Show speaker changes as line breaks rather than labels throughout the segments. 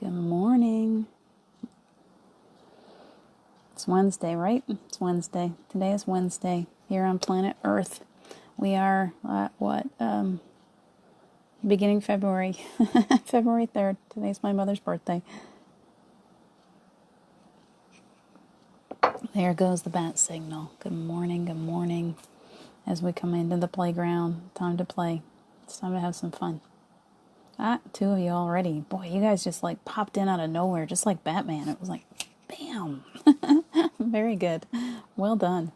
Good morning. It's Wednesday, right? It's Wednesday. Today is Wednesday here on planet Earth. We are at beginning February. February 3rd. Today's my mother's birthday. There goes the bat signal. Good morning, good morning. As we come into the playground, time to play. It's time to have some fun. Two of you already. Boy, you guys just like popped in out of nowhere, just like Batman. It was like, bam. Very good. Well done.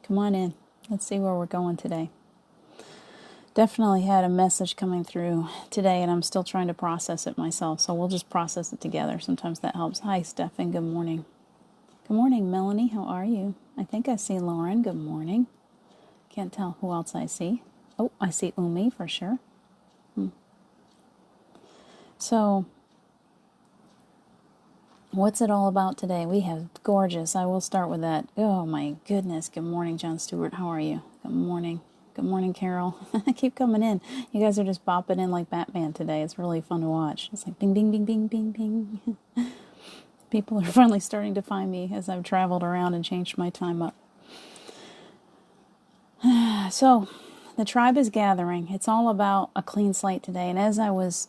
Come on in. Let's see where we're going today. Definitely had a message coming through today, and I'm still trying to process it myself, so we'll just process it together. Sometimes that helps. Hi, Stefan. Good morning. Good morning, Melanie. How are you? I think I see Lauren. Good morning. Can't tell who else I see. Oh, I see Umi for sure. So, what's it all about today? We have gorgeous. I will start with that. Oh my goodness. Good morning, John Stewart. How are you? Good morning. Good morning, Carol. Keep coming in. You guys are just bopping in like Batman today. It's really fun to watch. It's like bing, bing, bing, bing, bing, bing. People are finally starting to find me as I've traveled around and changed my time up. So, the tribe is gathering. It's all about a clean slate today. And as I was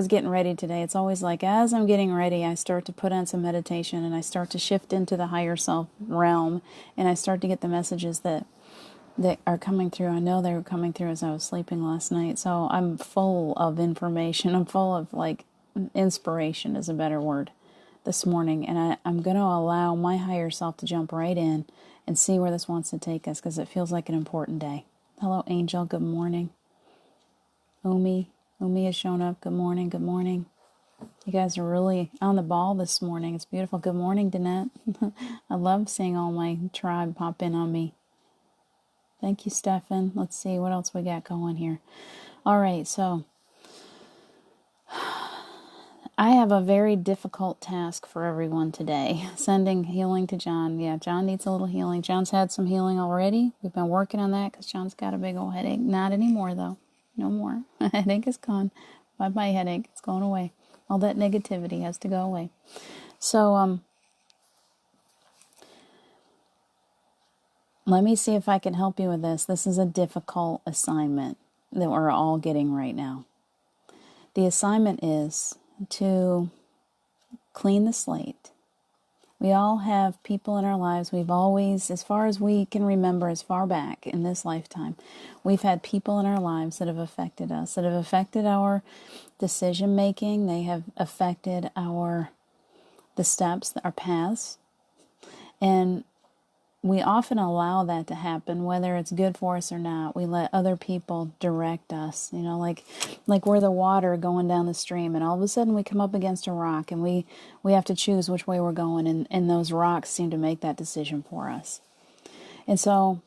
getting ready today, it's always like as I'm getting ready, I start to put on some meditation and I start to shift into the higher self realm, and I start to get the messages that are coming through. I know they were coming through as I was sleeping last night, so I'm full of information. I'm full of like inspiration is a better word this morning, and I'm going to allow my higher self to jump right in and see where this wants to take us, because it feels like an important day. Hello, Angel. Good morning. Umi has shown up. Good morning. Good morning. You guys are really on the ball this morning. It's beautiful. Good morning, Danette. I love seeing all my tribe pop in on me. Thank you, Stefan. Let's see what else we got going here. All right, so I have a very difficult task for everyone today. Sending healing to John. Yeah, John needs a little healing. John's had some healing already. We've been working on that because John's got a big old headache. Not anymore, though. No more. Headache is gone. Bye-bye, headache. It's going away. All that negativity has to go away. So, let me see if I can help you with this. This is a difficult assignment that we're all getting right now. The assignment is to clean the slate. We all have people in our lives. We've always, as far as we can remember, as far back in this lifetime, we've had people in our lives that have affected us, that have affected our decision making. They have affected the steps, our paths. And we often allow that to happen, whether it's good for us or not. We let other people direct us, like we're the water going down the stream, and all of a sudden we come up against a rock, and we have to choose which way we're going, and those rocks seem to make that decision for us. And so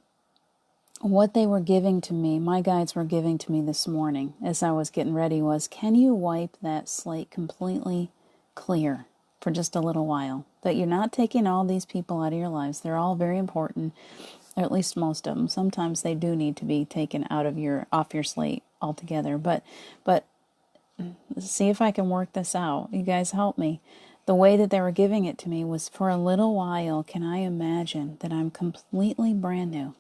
what they were giving to me, my guides were giving to me this morning as I was getting ready was, can you wipe that slate completely clear for just a little while? That you're not taking all these people out of your lives. They're all very important, or at least most of them. Sometimes they do need to be taken off your slate altogether. But see if I can work this out. You guys help me. The way that they were giving it to me was, for a little while, can I imagine that I'm completely brand new?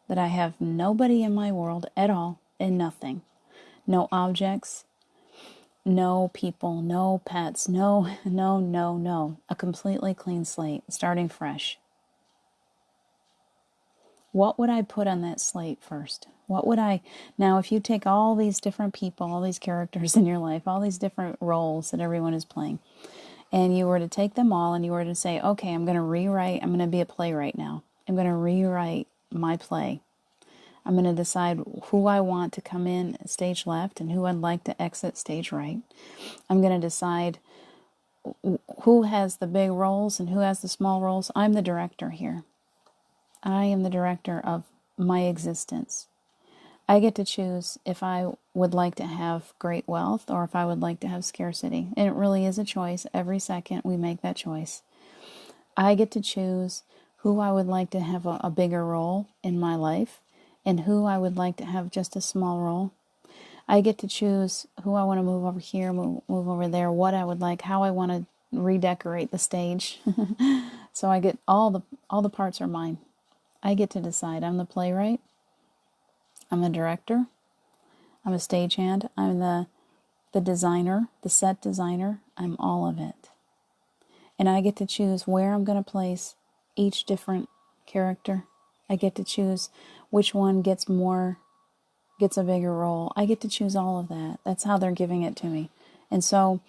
That I have nobody in my world at all, and nothing. No objects, no people, no pets, no. A completely clean slate, starting fresh. What would I put on that slate first? Now if you take all these different people, all these characters in your life, all these different roles that everyone is playing, and you were to take them all and you were to say, okay, I'm going to be a playwright now. I'm going to rewrite my play. I'm going to decide who I want to come in stage left and who I'd like to exit stage right. I'm going to decide who has the big roles and who has the small roles. I'm the director here. I am the director of my existence. I get to choose if I would like to have great wealth or if I would like to have scarcity. And it really is a choice. Every second we make that choice. I get to choose who I would like to have a bigger role in my life, and who I would like to have just a small role. I get to choose who I want to move over here, move over there, what I would like, how I want to redecorate the stage. So I get all the parts are mine. I get to decide. I'm the playwright. I'm the director. I'm a stagehand. I'm the designer, the set designer. I'm all of it. And I get to choose where I'm going to place each different character. I get to choose which one gets a bigger role. I get to choose all of that. That's how they're giving it to me. And so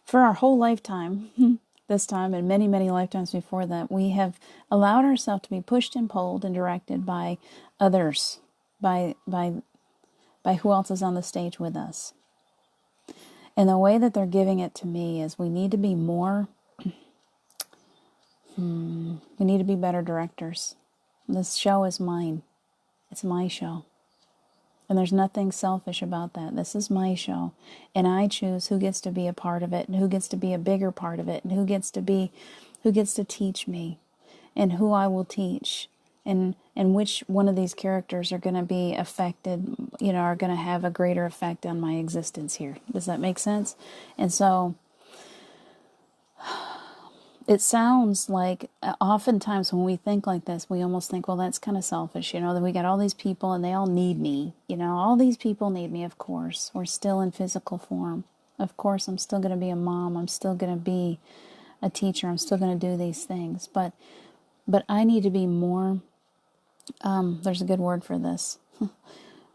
for our whole lifetime, this time and many, many lifetimes before that, we have allowed ourselves to be pushed and pulled and directed by others, by who else is on the stage with us. And the way that they're giving it to me is we need to be we need to be better directors. This show is mine. It's my show. And there's nothing selfish about that. This is my show. And I choose who gets to be a part of it and who gets to be a bigger part of it and who gets to teach me and who I will teach and which one of these characters are going to be affected, are going to have a greater effect on my existence here. Does that make sense? And so it sounds like oftentimes when we think like this, we almost think, well, that's kind of selfish, that we got all these people and they all need me. All these people need me, of course. We're still in physical form. Of course, I'm still going to be a mom. I'm still going to be a teacher. I'm still going to do these things. But I need to be more, there's a good word for this,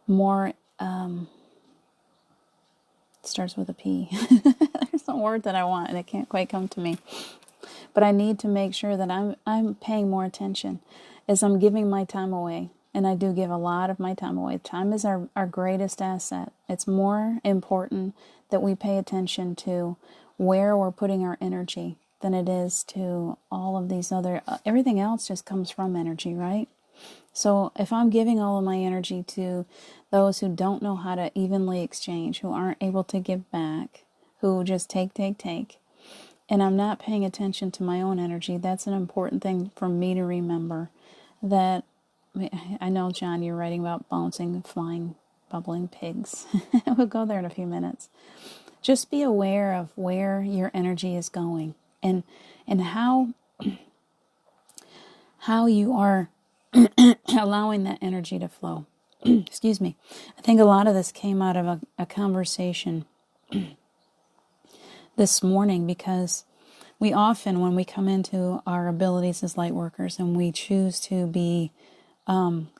more, starts with a P. There's a word that I want and it can't quite come to me. But I need to make sure that I'm paying more attention as I'm giving my time away. And I do give a lot of my time away. Time is our greatest asset. It's more important that we pay attention to where we're putting our energy than it is to all of these other... everything else just comes from energy, right? So if I'm giving all of my energy to those who don't know how to evenly exchange, who aren't able to give back, who just take, and I'm not paying attention to my own energy, that's an important thing for me to remember. That, I know, John, you're writing about bouncing, flying, bubbling pigs. We'll go there in a few minutes. Just be aware of where your energy is going and how you are allowing that energy to flow. Excuse me. I think a lot of this came out of a conversation this morning, because we often, when we come into our abilities as light workers and we choose to be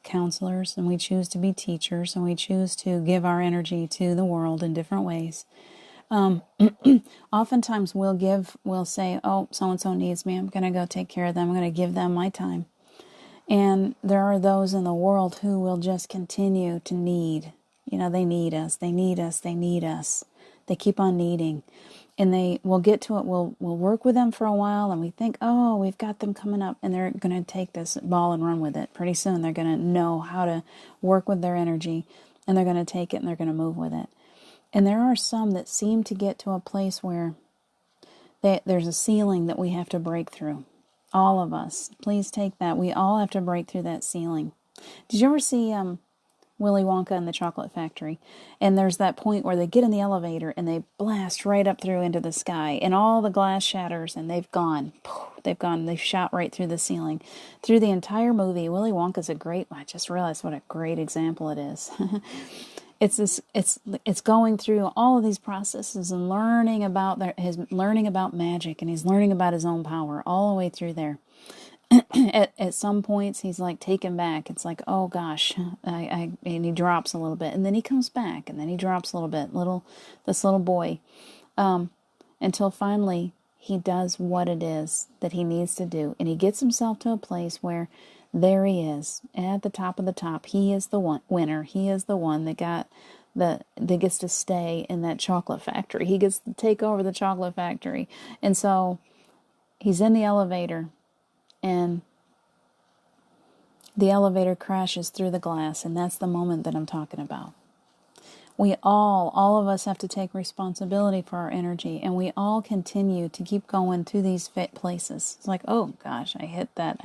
counselors and we choose to be teachers and we choose to give our energy to the world in different ways, oftentimes we'll say, oh, so-and-so needs me, I'm going to go take care of them, I'm going to give them my time. And there are those in the world who will just continue to need. They need us, they need us, they need us. They keep on needing. And we'll get to it, we'll work with them for a while, and we think, oh, we've got them coming up, and they're going to take this ball and run with it. Pretty soon they're going to know how to work with their energy, and they're going to take it, and they're going to move with it. And there are some that seem to get to a place where there's a ceiling that we have to break through. All of us. Please take that. We all have to break through that ceiling. Did you ever see Willy Wonka and the Chocolate Factory? And there's that point where they get in the elevator and they blast right up through into the sky and all the glass shatters and they've gone. They've shot right through the ceiling. Through the entire movie, Willy Wonka's I just realized what a great example it is. It's going through all of these processes and learning about magic, and he's learning about his own power all the way through there. At some points he's like taken back. It's like, oh gosh, and he drops a little bit, and then he comes back, and then he drops a little bit. This little boy, until finally he does what it is that he needs to do, and he gets himself to a place where there he is at the top of the top. He is the winner. He is the one that gets to stay in that chocolate factory. He gets to take over the chocolate factory. And so he's in the elevator, and the elevator crashes through the glass, and that's the moment that I'm talking about. We all of us have to take responsibility for our energy, and we all continue to keep going to these fit places. It's like, oh gosh, I hit that.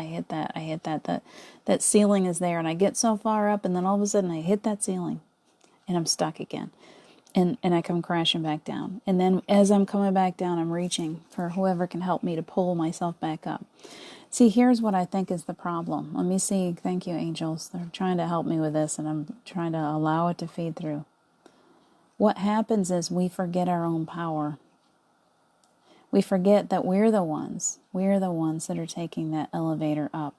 That ceiling is there, and I get so far up, and then all of a sudden I hit that ceiling, and I'm stuck again. and I come crashing back down. And then as I'm coming back down, I'm reaching for whoever can help me to pull myself back up. See, here's what I think is the problem. Let me see. Thank you, angels. They're trying to help me with this, and I'm trying to allow it to feed through. What happens is we forget our own power. We forget that we're the ones that are taking that elevator up.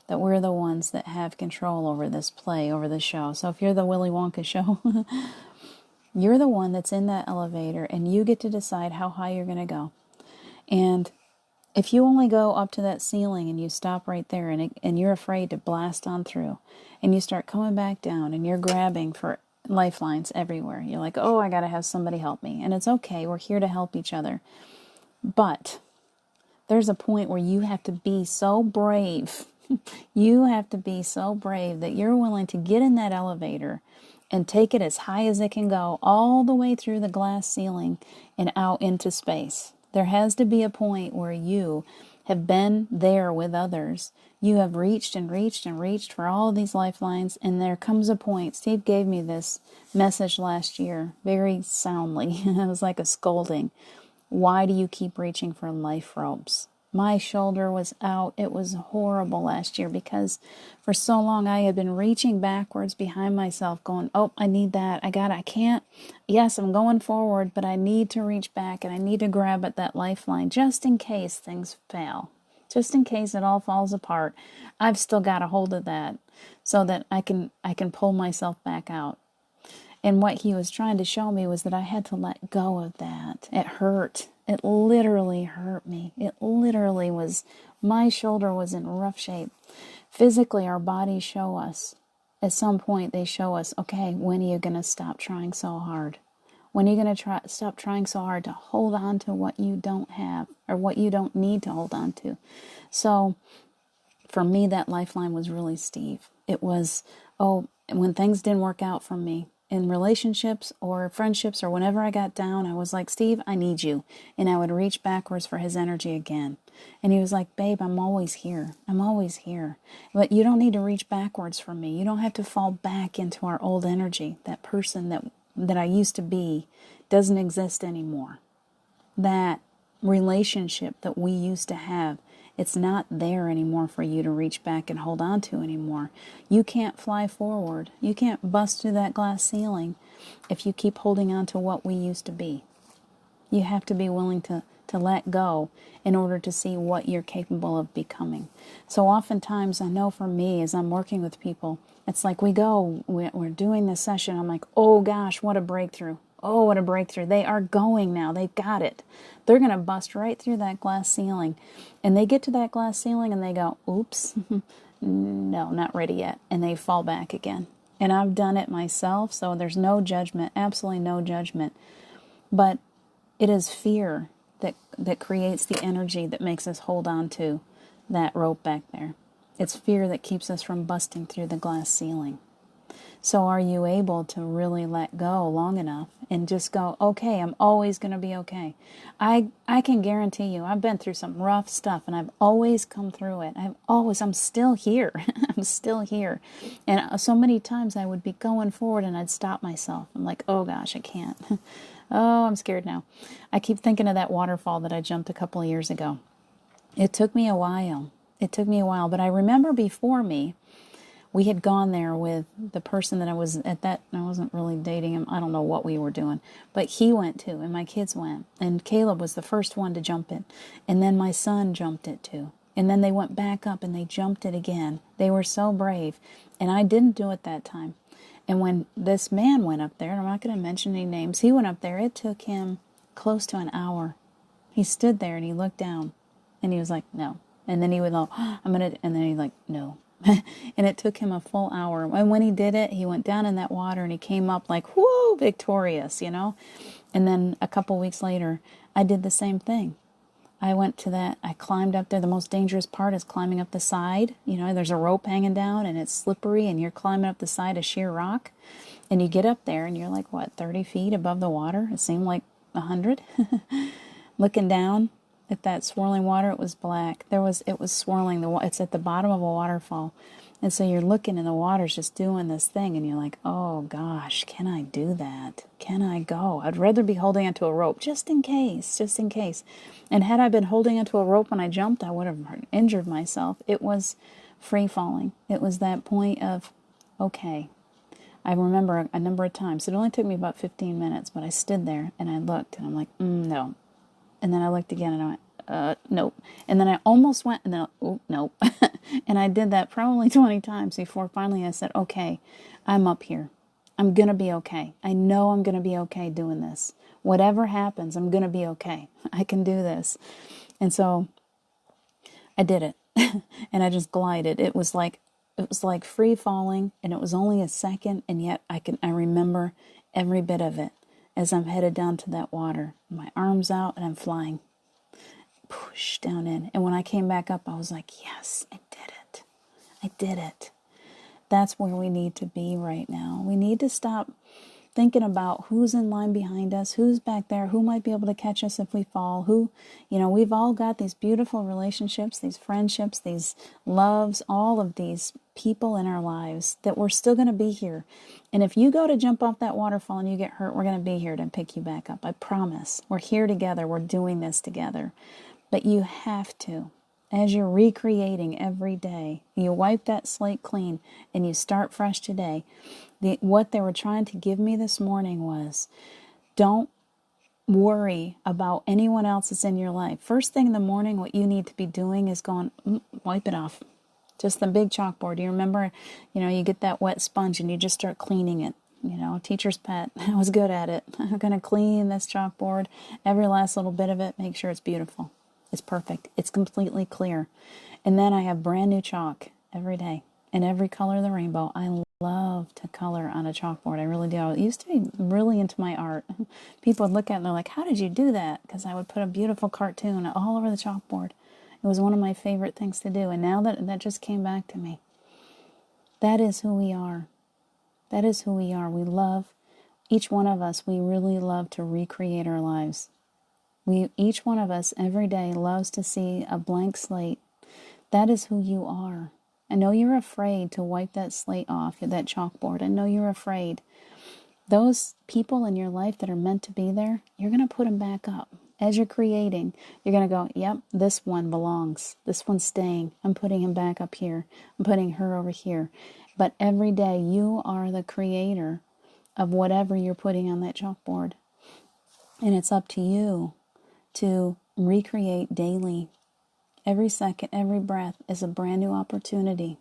That we're the ones that have control over this play, over the show. So if you're the Willy Wonka show, you're the one that's in that elevator, and you get to decide how high you're going to go. And if you only go up to that ceiling and you stop right there, and you're afraid to blast on through, and you start coming back down, and you're grabbing for lifelines everywhere. You're like, oh, I got to have somebody help me. And it's okay. We're here to help each other. But there's a point where you have to be so brave. You have to be so brave that you're willing to get in that elevator and take it as high as it can go, all the way through the glass ceiling and out into space. There has to be a point where you have been there with others. You have reached and reached and reached for all of these lifelines, and there comes a point. Steve gave me this message last year very soundly. It was like a scolding. Why do you keep reaching for life ropes? My shoulder was out. It was horrible last year because for so long I had been reaching backwards behind myself going, oh, I need that. I can't. Yes, I'm going forward, but I need to reach back and I need to grab at that lifeline just in case things fail. Just in case it all falls apart. I've still got a hold of that so that I can pull myself back out. And what he was trying to show me was that I had to let go of that. It hurt. It literally hurt me. It literally was, my shoulder was in rough shape. Physically, our bodies show us, at some point they show us, okay, when are you going to stop trying so hard? When are you going to stop trying so hard to hold on to what you don't have or what you don't need to hold on to? So for me, that lifeline was really Steve. It was, when things didn't work out for me, in relationships or friendships or whenever I got down, I was like, Steve, I need you. And I would reach backwards for his energy again. And he was like, babe, I'm always here. I'm always here. But you don't need to reach backwards for me. You don't have to fall back into our old energy. That person that I used to be doesn't exist anymore. That relationship that we used to have, it's not there anymore for you to reach back and hold on to anymore. You can't fly forward. You can't bust through that glass ceiling if you keep holding on to what we used to be. You have to be willing to let go in order to see what you're capable of becoming. So oftentimes, I know for me, as I'm working with people, it's like we're doing this session, I'm like, oh gosh, what a breakthrough. Oh, what a breakthrough. They are going now. They've got it. They're going to bust right through that glass ceiling. And they get to that glass ceiling and they go, oops, no, not ready yet. And they fall back again. And I've done it myself, so there's no judgment, absolutely no judgment. But it is fear that creates the energy that makes us hold on to that rope back there. It's fear that keeps us from busting through the glass ceiling. So are you able to really let go long enough and just go, okay, I'm always going to be okay. I can guarantee you, I've been through some rough stuff and I've always come through it. I'm still here. I'm still here. And so many times I would be going forward and I'd stop myself. I'm like, oh gosh, I can't. Oh, I'm scared now. I keep thinking of that waterfall that I jumped a couple of years ago. It took me a while. But I remember before me, we had gone there with the person that I wasn't really dating him. I don't know what we were doing. But he went too, and my kids went. And Caleb was the first one to jump it. And then my son jumped it too. And then they went back up and they jumped it again. They were so brave. And I didn't do it that time. And when this man went up there, and I'm not going to mention any names, he went up there. It took him close to an hour. He stood there and he looked down. And he was like, no. And then he would go, and then he'd like, no. And it took him a full hour. And when he did it, he went down in that water and he came up like, whoo, victorious, you know. And then a couple weeks later, I did the same thing. I went to that, I climbed up there. The most dangerous part is climbing up the side. You know, there's a rope hanging down and it's slippery and you're climbing up the side of sheer rock. And you get up there and you're like, 30 feet above the water? It seemed like 100. Looking down at that swirling water, it was black. It was swirling. It's at the bottom of a waterfall. And so you're looking and the water's just doing this thing and you're like, oh gosh, can I do that? Can I go? I'd rather be holding onto a rope just in case, just in case. And had I been holding onto a rope when I jumped, I would have injured myself. It was free falling. It was that point of, okay. I remember a number of times. It only took me about 15 minutes, but I stood there and I looked and I'm like, no. And then I looked again and I went, nope. And then I almost went and then, oh, nope. And I did that probably 20 times before finally I said, okay, I'm up here. I'm going to be okay. I know I'm going to be okay doing this. Whatever happens, I'm going to be okay. I can do this. And so I did it. And I just glided. It was like free falling, and it was only a second, and yet I remember every bit of it as I'm headed down to that water. My arms out and I'm flying. Push down in. And when I came back up, I was like, yes, I did it. I did it. That's where we need to be right now. We need to stop thinking about who's in line behind us, who's back there, who might be able to catch us if we fall, we've all got these beautiful relationships, these friendships, these loves, all of these people in our lives that we're still going to be here. And if you go to jump off that waterfall and you get hurt, we're going to be here to pick you back up. I promise. We're here together. We're doing this together. But you have to. As you're recreating every day, you wipe that slate clean and you start fresh today. What they were trying to give me this morning was, don't worry about anyone else that's in your life. First thing in the morning, what you need to be doing is going, wipe it off. Just the big chalkboard. You remember, you get that wet sponge and you just start cleaning it. Teacher's pet. I was good at it. I'm going to clean this chalkboard, every last little bit of it, make sure it's beautiful. It's perfect. It's completely clear. And then I have brand new chalk every day in every color of the rainbow. I love to color on a chalkboard. I really do. I used to be really into my art. People would look at it and they're like, how did you do that? Because I would put a beautiful cartoon all over the chalkboard. It was one of my favorite things to do. And now that just came back to me. That is who we are. That is who we are. We love, each one of us, we really love to recreate our lives. Each one of us every day loves to see a blank slate. That is who you are. I know you're afraid to wipe that slate off, that chalkboard. I know you're afraid. Those people in your life that are meant to be there, you're going to put them back up. As you're creating, you're going to go, yep, this one belongs. This one's staying. I'm putting him back up here. I'm putting her over here. But every day, you are the creator of whatever you're putting on that chalkboard. And it's up to you to recreate daily. Every second, every breath is a brand new opportunity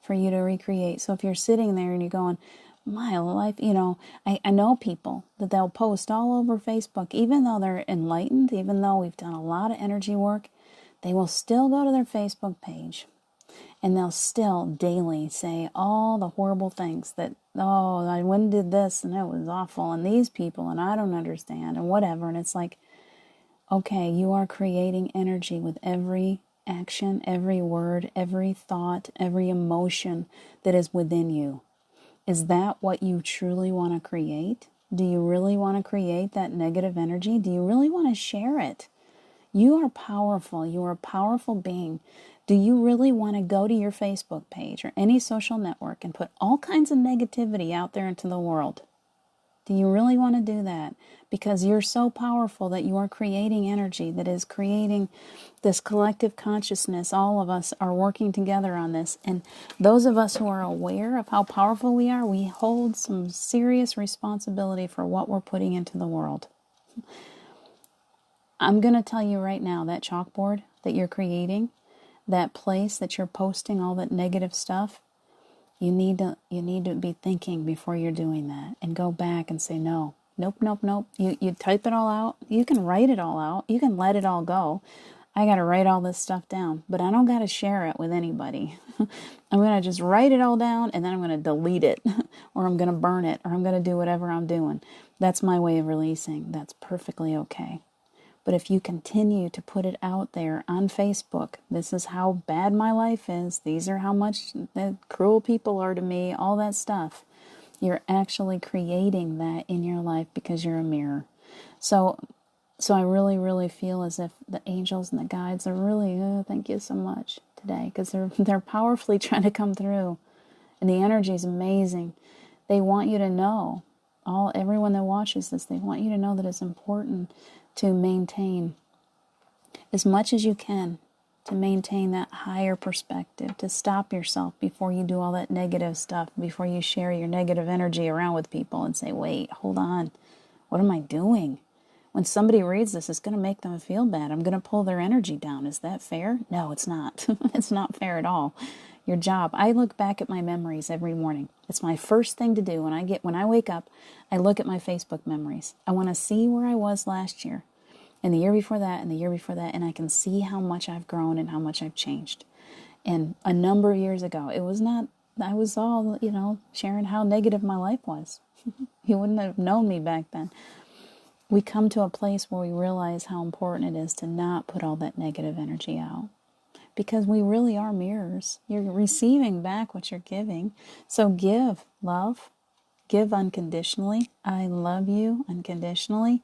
for you to recreate. So if you're sitting there and you're going, my life, I know people that they'll post all over Facebook, even though they're enlightened, even though we've done a lot of energy work, they will still go to their Facebook page and they'll still daily say all the horrible things that, oh, I went and did this and it was awful and these people and I don't understand and whatever. And it's like, okay, you are creating energy with every action, every word, every thought, every emotion that is within you. Is that what you truly want to create? Do you really want to create that negative energy? Do you really want to share it? You are powerful. You are a powerful being. Do you really want to go to your Facebook page or any social network and put all kinds of negativity out there into the world? Do you really want to do that? Because you're so powerful that you are creating energy that is creating this collective consciousness. All of us are working together on this. And those of us who are aware of how powerful we are, we hold some serious responsibility for what we're putting into the world. I'm going to tell you right now, that chalkboard that you're creating, that place that you're posting all that negative stuff, you need to be thinking before you're doing that and go back and say, no, nope. You type it all out. You can write it all out. You can let it all go. I got to write all this stuff down, but I don't got to share it with anybody. I'm going to just write it all down and then I'm going to delete it or I'm going to burn it or I'm going to do whatever I'm doing. That's my way of releasing. That's perfectly okay. But if you continue to put it out there on Facebook, this is how bad my life is, these are how much the cruel people are to me, all that stuff, you're actually creating that in your life because you're a mirror. So I really, really feel as if the angels and the guides are really, thank you so much, today, because they're powerfully trying to come through, and the energy is amazing. They want you to know, everyone that watches this, they want you to know that it's important to maintain as much as you can, to maintain that higher perspective, to stop yourself before you do all that negative stuff, before you share your negative energy around with people and say, wait, hold on, what am I doing? When somebody reads this, it's going to make them feel bad. I'm going to pull their energy down. Is that fair? No, it's not. It's not fair at all. Your job. I look back at my memories every morning. It's my first thing to do when I wake up. I look at my Facebook memories. I want to see where I was last year, and the year before that, and the year before that, and I can see how much I've grown and how much I've changed. And a number of years ago, I was all, sharing how negative my life was. You wouldn't have known me back then. We come to a place where we realize how important it is to not put all that negative energy out. Because we really are mirrors. You're receiving back what you're giving. So give love. Give unconditionally. I love you unconditionally.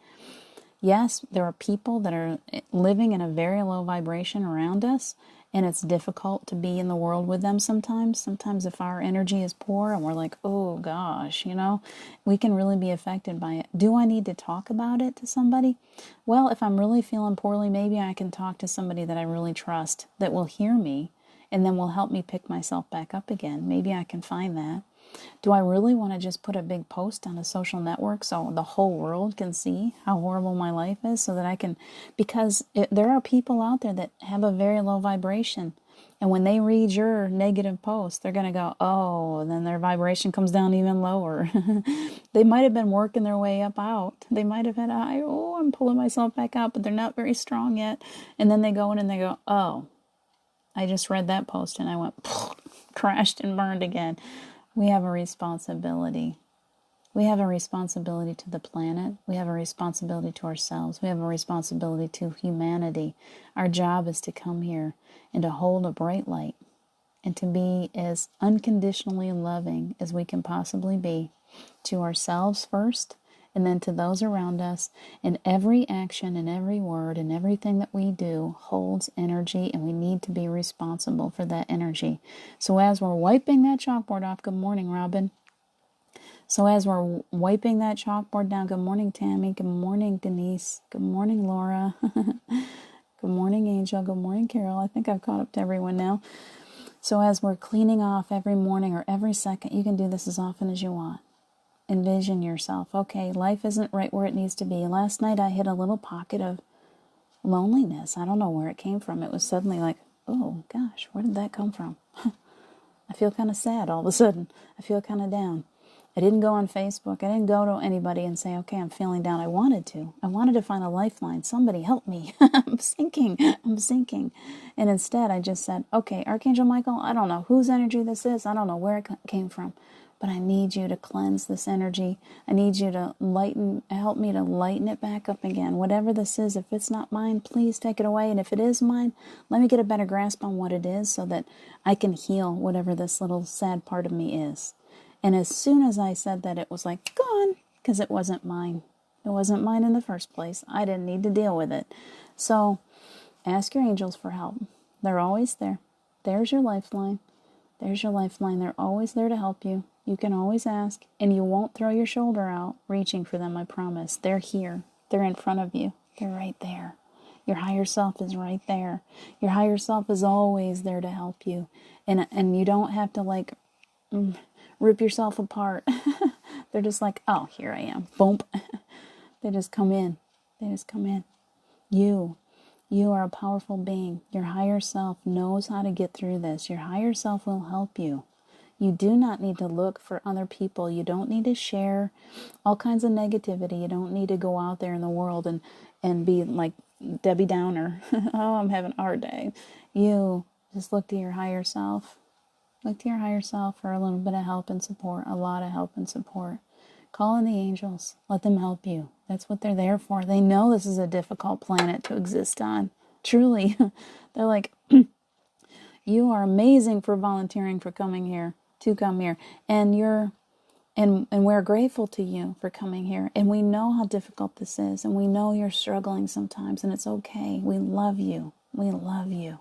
Yes, there are people that are living in a very low vibration around us, and it's difficult to be in the world with them sometimes. Sometimes if our energy is poor and we're like, oh gosh, we can really be affected by it. Do I need to talk about it to somebody? Well, if I'm really feeling poorly, maybe I can talk to somebody that I really trust that will hear me and then will help me pick myself back up again. Maybe I can find that. Do I really want to just put a big post on a social network so the whole world can see how horrible my life is, so that I can, because there are people out there that have a very low vibration, and when they read your negative post, they're going to go, oh, and then their vibration comes down even lower. They might have been working their way out. They might have had a high, I'm pulling myself back up, but they're not very strong yet. And then they go in and they go, oh, I just read that post and I went, crashed and burned again. We have a responsibility. We have a responsibility to the planet. We have a responsibility to ourselves. We have a responsibility to humanity. Our job is to come here and to hold a bright light and to be as unconditionally loving as we can possibly be to ourselves first, and then to those around us. And every action and every word and everything that we do holds energy, and we need to be responsible for that energy. So as we're wiping that chalkboard off, good morning, Robin. So as we're wiping that chalkboard down, good morning, Tammy. Good morning, Denise. Good morning, Laura. Good morning, Angel. Good morning, Carol. I think I've caught up to everyone now. So as we're cleaning off every morning or every second, you can do this as often as you want. Envision yourself. Okay, life isn't right where it needs to be. Last night I hit a little pocket of loneliness. I don't know where it came from. It was suddenly like, oh gosh, where did that come from? I feel kind of sad all of a sudden. I feel kind of down. I didn't go on Facebook. I didn't go to anybody and say, okay, I'm feeling down. I wanted to find a lifeline. Somebody help me. I'm sinking. And instead I just said, okay, Archangel Michael, I don't know whose energy this is. I don't know where it came from. But I need you to cleanse this energy. I need you to help me to lighten it back up again. Whatever this is, if it's not mine, please take it away. And if it is mine, let me get a better grasp on what it is so that I can heal whatever this little sad part of me is. And as soon as I said that, it was like, gone, because it wasn't mine. It wasn't mine in the first place. I didn't need to deal with it. So ask your angels for help. They're always there. There's your lifeline. There's your lifeline. They're always there to help you. You can always ask, and you won't throw your shoulder out reaching for them, I promise. They're here. They're in front of you. They're right there. Your higher self is right there. Your higher self is always there to help you. And you don't have to rip yourself apart. They're just like, oh, here I am. Boom. They just come in. You are a powerful being. Your higher self knows how to get through this. Your higher self will help you. You do not need to look for other people. You don't need to share all kinds of negativity. You don't need to go out there in the world and be like Debbie Downer. Oh, I'm having a hard day. You just look to your higher self. Look to your higher self for a little bit of help and support, a lot of help and support. Call in the angels. Let them help you. That's what they're there for. They know this is a difficult planet to exist on. Truly. They're like, you are amazing for volunteering for coming here, to come here. And we're grateful to you for coming here. And we know how difficult this is. And we know you're struggling sometimes. And it's okay. We love you. We love you.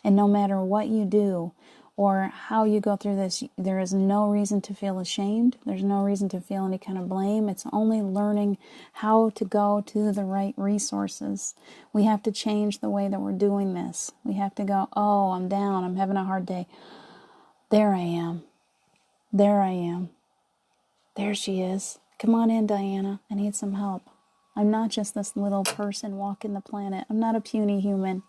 And no matter what you do or how you go through this, there is no reason to feel ashamed. There's no reason to feel any kind of blame. It's only learning how to go to the right resources. We have to change the way that we're doing this. We have to go, oh, I'm down. I'm having a hard day. There I am. There I am. There she is. Come on in, Diana. I need some help. I'm not just this little person walking the planet. I'm not a puny human.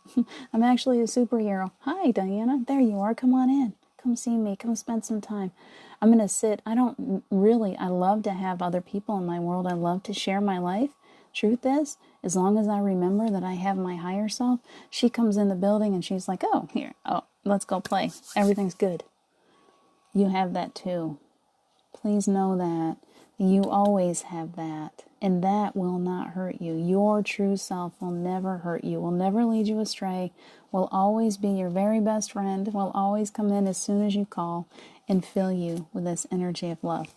I'm actually a superhero. Hi, Diana. There you are. Come on in. Come see me. Come spend some time. I'm going to sit. I love to have other people in my world. I love to share my life. Truth is, as long as I remember that I have my higher self, she comes in the building and she's like, oh, here. Oh, let's go play. Everything's good. You have that too. Please know that you always have that, and that will not hurt you. Your true self will never hurt you, will never lead you astray, will always be your very best friend, will always come in as soon as you call and fill you with this energy of love.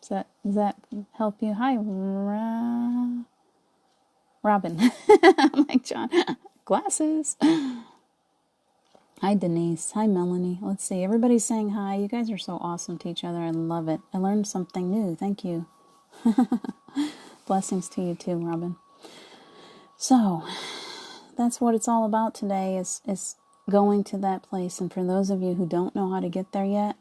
Does that help you? Hi, Robin. I'm like, John, glasses. Hi, Denise. Hi, Melanie. Let's see. Everybody's saying hi. You guys are so awesome to each other. I love it. I learned something new. Thank you. Blessings to you too, Robin. So, that's what it's all about today is going to that place. And for those of you who don't know how to get there yet,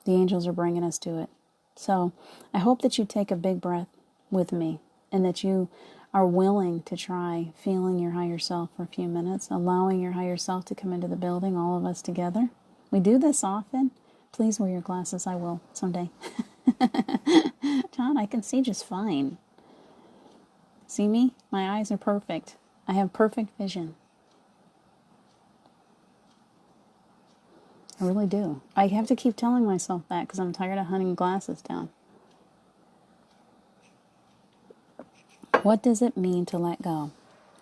the angels are bringing us to it. So, I hope that you take a big breath with me and that you are willing to try feeling your higher self for a few minutes, allowing your higher self to come into the building, all of us together. We do this often. Please wear your glasses. I will someday. John, I can see just fine. See me? My eyes are perfect. I have perfect vision. I really do. I have to keep telling myself that because I'm tired of hunting glasses down. What does it mean to let go?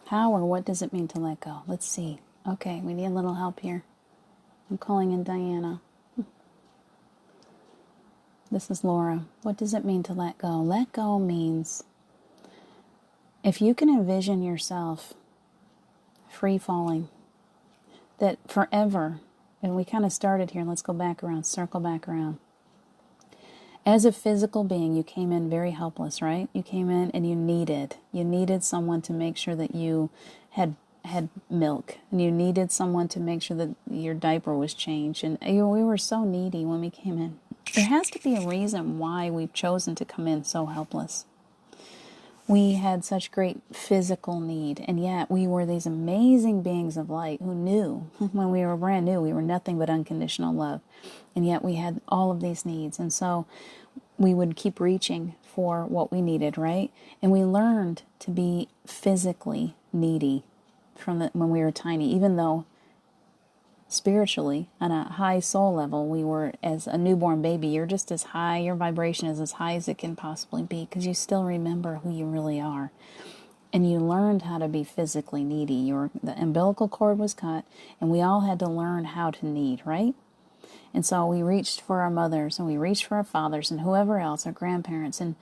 How or what does it mean to let go? Let's see. Okay, we need a little help here. I'm calling in Diana. This is Laura. What does it mean to let go? Let go means if you can envision yourself free falling, that forever, and we kind of started here, let's go back around, circle back around. As a physical being, you came in very helpless, right? You came in and you needed someone to make sure that you had milk, and you needed someone to make sure that your diaper was changed, and we were so needy when we came in. There has to be a reason why we've chosen to come in so helpless. We had such great physical need, and yet we were these amazing beings of light who knew when we were brand new we were nothing but unconditional love, and yet we had all of these needs, and so we would keep reaching for what we needed, right? And we learned to be physically needy when we were tiny, even though spiritually, on a high soul level, we were, as a newborn baby, you're just as high, your vibration is as high as it can possibly be, because you still remember who you really are. And you learned how to be physically needy. The umbilical cord was cut, and we all had to learn how to need, right? And so we reached for our mothers, and we reached for our fathers, and whoever else, our grandparents, and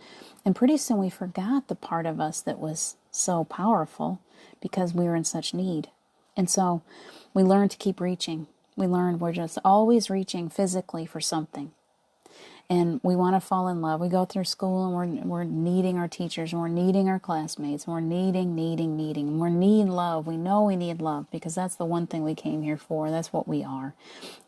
pretty soon we forgot the part of us that was so powerful because we were in such need. And so we learned to keep reaching. We learned we're just always reaching physically for something. And we want to fall in love. We go through school and we're needing our teachers, and we're needing our classmates, and we're needing. And we need love. We know we need love because that's the one thing we came here for. That's what we are.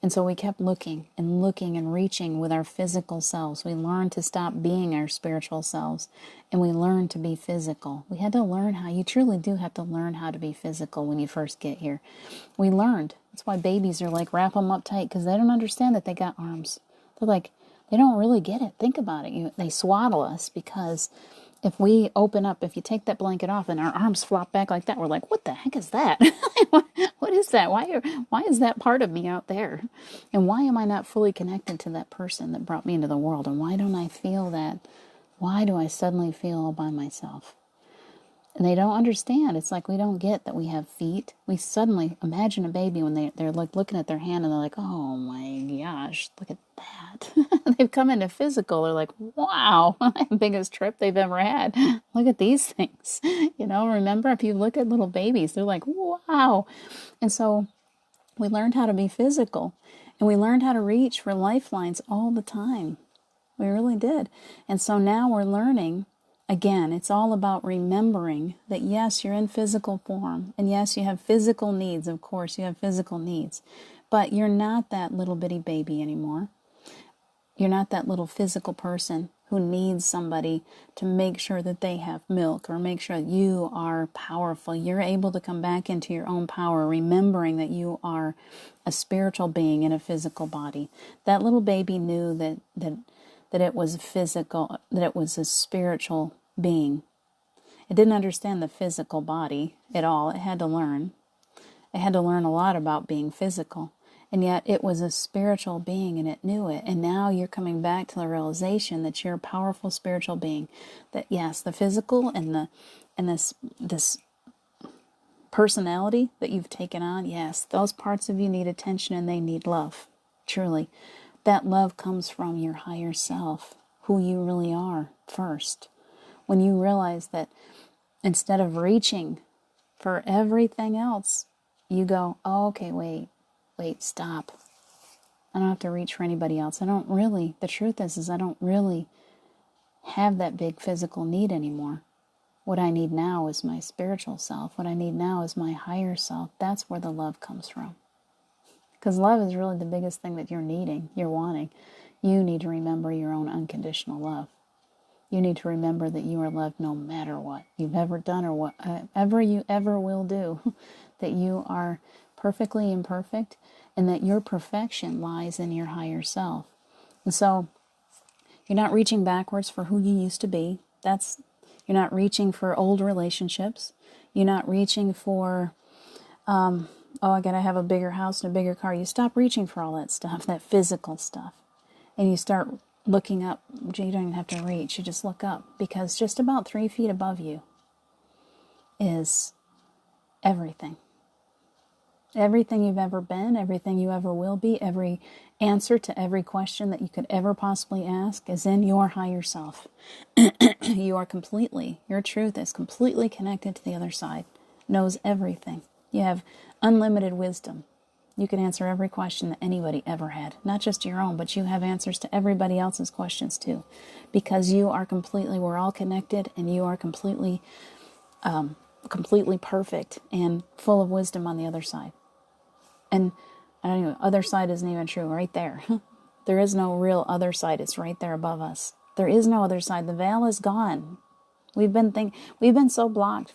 And so we kept looking and reaching with our physical selves. We learned to stop being our spiritual selves, and we learned to be physical. We had to learn how. You truly do have to learn how to be physical when you first get here. We learned. That's why babies are like, wrap them up tight, because they don't understand that they got arms. They're like, they don't really get it. Think about it. They swaddle us because if we open up, if you take that blanket off and our arms flop back like that, we're like, what the heck is that? What is that? Why is that part of me out there? And why am I not fully connected to that person that brought me into the world? And why don't I feel that? Why do I suddenly feel all by myself? And they don't understand. It's like we don't get that we have feet. We suddenly imagine a baby when they're like looking at their hand and they're like, oh my gosh, look at that. They've come into physical. They're like, wow, biggest trip they've ever had. Look at these things. Remember, if you look at little babies, they're like, wow. And so We learned how to be physical, and we learned how to reach for lifelines all the time. We really did. And so now we're learning, again, it's all about remembering that yes, you're in physical form, and yes, you have physical needs, of course, you have physical needs, but you're not that little bitty baby anymore. You're not that little physical person who needs somebody to make sure that they have milk or make sure that you are powerful. You're able to come back into your own power, remembering that you are a spiritual being in a physical body. That little baby knew that it was physical, that it was a spiritual being. It didn't understand the physical body at all. It had to learn. It had to learn a lot about being physical. And yet it was a spiritual being and it knew it. And now you're coming back to the realization that you're a powerful spiritual being. That yes, the physical and this personality that you've taken on, yes, those parts of you need attention and they need love. Truly. That love comes from your higher self, who you really are first. When you realize that instead of reaching for everything else, you go, oh, okay, wait, stop. I don't have to reach for anybody else. The truth is I don't really have that big physical need anymore. What I need now is my spiritual self. What I need now is my higher self. That's where the love comes from. Because love is really the biggest thing that you're needing, you're wanting. You need to remember your own unconditional love. You need to remember that you are loved no matter what you've ever done or whatever you ever will do. That you are perfectly imperfect and that your perfection lies in your higher self. And so you're not reaching backwards for who you used to be. You're not reaching for old relationships. You're not reaching for I gotta have a bigger house and a bigger car. You stop reaching for all that stuff, that physical stuff. And you start looking up. You don't even have to reach. You just look up. Because just about 3 feet above you is everything. Everything you've ever been, everything you ever will be, every answer to every question that you could ever possibly ask is in your higher self. Your truth is completely connected to the other side. Knows everything. You have unlimited wisdom. You can answer every question that anybody ever had. Not just your own, but you have answers to everybody else's questions too. Because we're all connected and you are completely perfect and full of wisdom on the other side. And I don't know, other side isn't even true, right there. There is no real other side. It's right there above us. There is no other side. The veil is gone. We've been so blocked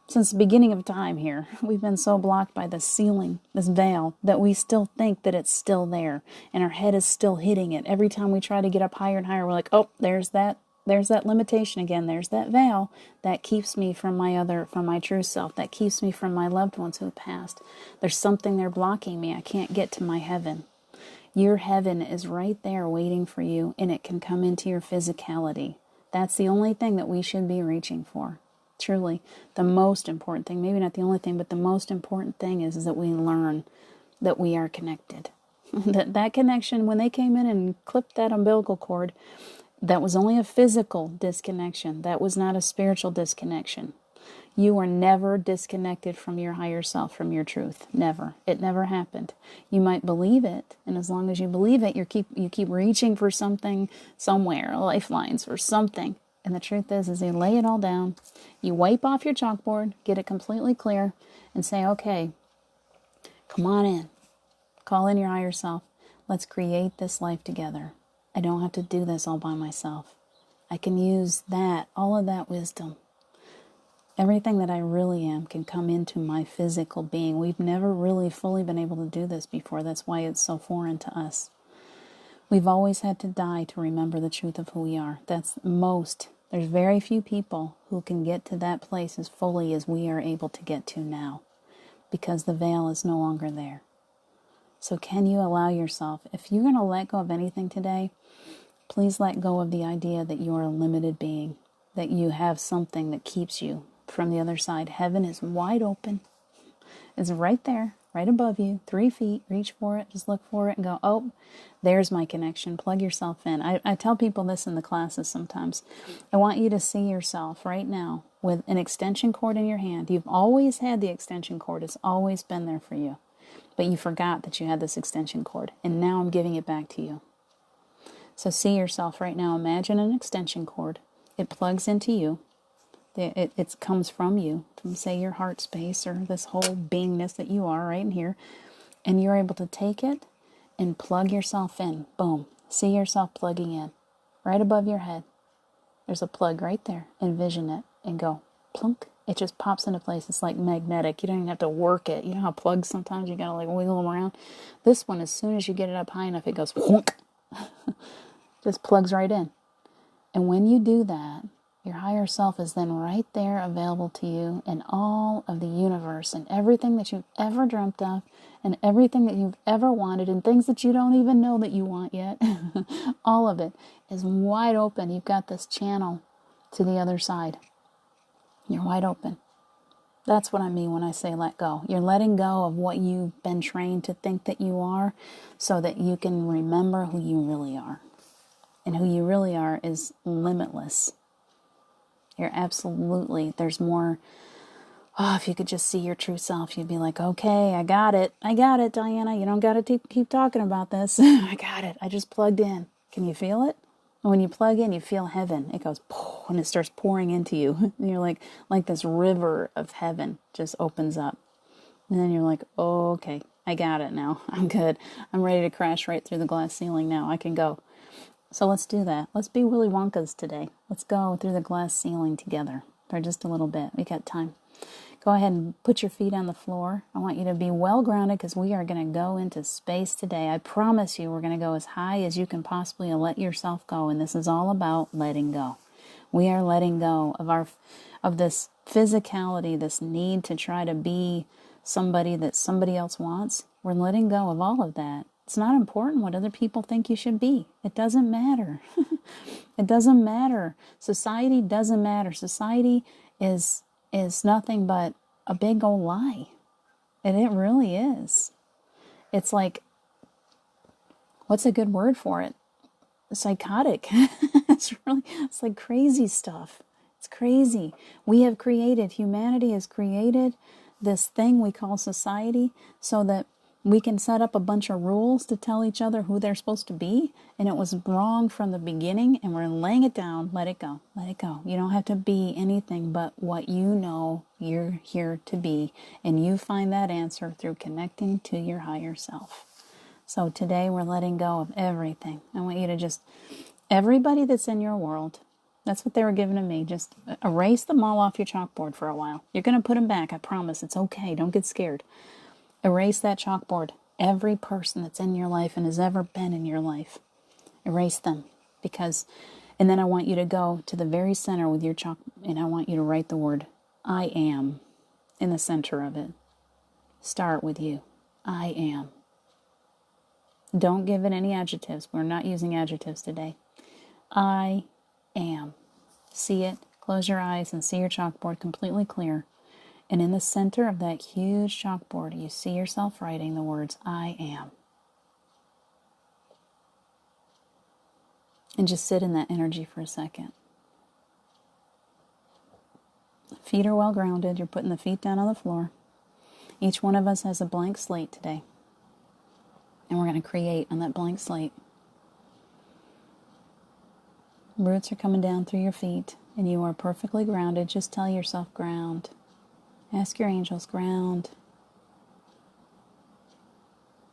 since the beginning of time here. We've been so blocked by this ceiling, this veil, that we still think that it's still there. And our head is still hitting it. Every time we try to get up higher and higher, we're like, oh, there's that limitation again. There's that veil that keeps me from my true self. That keeps me from my loved ones who have passed. There's something there blocking me. I can't get to my heaven. Your heaven is right there waiting for you, and it can come into your physicality. That's the only thing that we should be reaching for. Truly, the most important thing, maybe not the only thing, but the most important thing is that we learn that we are connected. That connection, when they came in and clipped that umbilical cord, that was only a physical disconnection. That was not a spiritual disconnection. You were never disconnected from your higher self, from your truth. Never. It never happened. You might believe it, and as long as you believe it, you keep reaching for something somewhere, lifelines or something. And the truth is you lay it all down, you wipe off your chalkboard, get it completely clear, and say, okay, come on in. Call in your higher self. Let's create this life together. I don't have to do this all by myself. I can use all of that wisdom. Everything that I really am can come into my physical being. We've never really fully been able to do this before. That's why it's so foreign to us. We've always had to die to remember the truth of who we are. There's very few people who can get to that place as fully as we are able to get to now, because the veil is no longer there. So can you allow yourself, if you're going to let go of anything today, please let go of the idea that you're a limited being, that you have something that keeps you from the other side. Heaven is wide open. It's right there, right above you, 3 feet. Reach for it, just look for it and go, oh, there's my connection. Plug yourself in. I tell people this in the classes sometimes. I want you to see yourself right now with an extension cord in your hand. You've always had the extension cord. It's always been there for you. but you forgot that you had this extension cord, and now I'm giving it back to you. So see yourself right now. Imagine an extension cord. It plugs into you. It comes from you, from, say, your heart space or this whole beingness that you are right in here. And you're able to take it and plug yourself in. Boom. See yourself plugging in. Right above your head. There's a plug right there. Envision it and go plunk. It just pops into place. It's like magnetic. You don't even have to work it. You know how plugs sometimes you gotta like wiggle them around? This one, as soon as you get it up high enough, it goes whonk. Just plugs right in. And when you do that, your higher self is then right there available to you, and all of the universe and everything that you've ever dreamt of and everything that you've ever wanted and things that you don't even know that you want yet. All of it is wide open. You've got this channel to the other side. You're wide open. That's what I mean when I say let go. You're letting go of what you've been trained to think that you are so that you can remember who you really are. And who you really are is limitless. You're absolutely, there's more. Oh, if you could just see your true self, you'd be like, okay, I got it, Diana. You don't got to keep talking about this. I got it. I just plugged in. Can you feel it? And when you plug in, you feel heaven. It goes, and it starts pouring into you. And you're like this river of heaven just opens up. And then you're like, oh, okay, I got it now. I'm good. I'm ready to crash right through the glass ceiling now. I can go. So let's do that. Let's be Willy Wonkas today. Let's go through the glass ceiling together for just a little bit. We got time. Go ahead and put your feet on the floor. I want you to be well grounded because we are going to go into space today. I promise you we're going to go as high as you can possibly let yourself go. And this is all about letting go. We are letting go of this physicality, this need to try to be somebody that somebody else wants. We're letting go of all of that. It's not important what other people think you should be. It doesn't matter. It doesn't matter. Society doesn't matter. Society is nothing but a big old lie. And it really is. It's like, what's a good word for it? Psychotic. It's like crazy stuff. It's crazy. Humanity has created this thing we call society so that we can set up a bunch of rules to tell each other who they're supposed to be, and it was wrong from the beginning, and we're laying it down. Let it go. Let it go. You don't have to be anything but what you know you're here to be, and you find that answer through connecting to your higher self. So today we're letting go of everything. I want you to everybody that's in your world, that's what they were giving to me, just erase them all off your chalkboard for a while. You're going to put them back, I promise. It's okay. Don't get scared. Erase that chalkboard. Every person that's in your life and has ever been in your life. Erase them. And then I want you to go to the very center with your chalk, and I want you to write the word I am in the center of it. Start with you. I am. Don't give it any adjectives. We're not using adjectives today. I am. See it. Close your eyes and see your chalkboard completely clear. And in the center of that huge chalkboard, you see yourself writing the words, I am. And just sit in that energy for a second. Feet are well grounded. You're putting the feet down on the floor. Each one of us has a blank slate today. And we're going to create on that blank slate. Roots are coming down through your feet, and you are perfectly grounded. Just tell yourself, ground. Ask your angels, ground.